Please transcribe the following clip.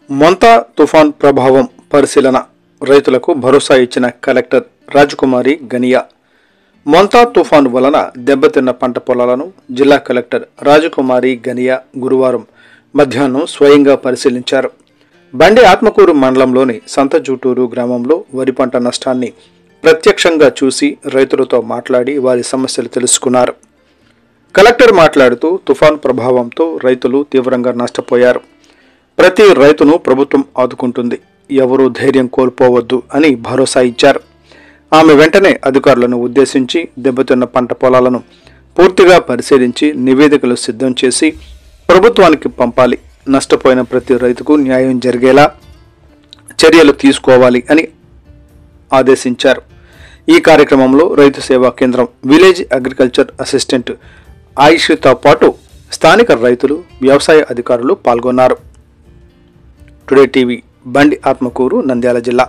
మొంతా తుఫాన్ ప్రభావం పరిశీలన రైతులకు భరోసా ఇచ్చిన కలెక్టర్ రాజకుమారి గనియా. మొంతా తుఫాను వలన దెబ్బతిన్న పంట పొలాలను జిల్లా కలెక్టర్ రాజకుమారి గనియా గురువారం మధ్యాహ్నం స్వయంగా పరిశీలించారు. బండి ఆత్మకూరు మండలంలోని సంతజూటూరు గ్రామంలో వరి పంట నష్టాన్ని ప్రత్యక్షంగా చూసి రైతులతో మాట్లాడి వారి సమస్యలు తెలుసుకున్నారు. కలెక్టర్ మాట్లాడుతూ తుఫాను ప్రభావంతో రైతులు తీవ్రంగా నష్టపోయారు. ప్రతి రైతును ప్రభుత్వం ఆదుకుంటుంది, ఎవరూ ధైర్యం కోల్పోవద్దు అని భరోసా ఇచ్చారు. ఆమె వెంటనే అధికారులను ఉద్దేశించి దెబ్బతిన్న పంట పొలాలను పూర్తిగా పరిశీలించి నివేదికలు సిద్ధం చేసి ప్రభుత్వానికి పంపాలి, నష్టపోయిన ప్రతి రైతుకు న్యాయం జరిగేలా చర్యలు తీసుకోవాలి అని ఆదేశించారు. ఈ కార్యక్రమంలో రైతు సేవా కేంద్రం విలేజ్ అగ్రికల్చర్ అసిస్టెంట్ ఆయిషతో పాటు స్థానిక రైతులు, వ్యవసాయ అధికారులు పాల్గొన్నారు. టుడే టీవీ, బండి ఆత్మకూరు, నంద్యాల జిల్లా.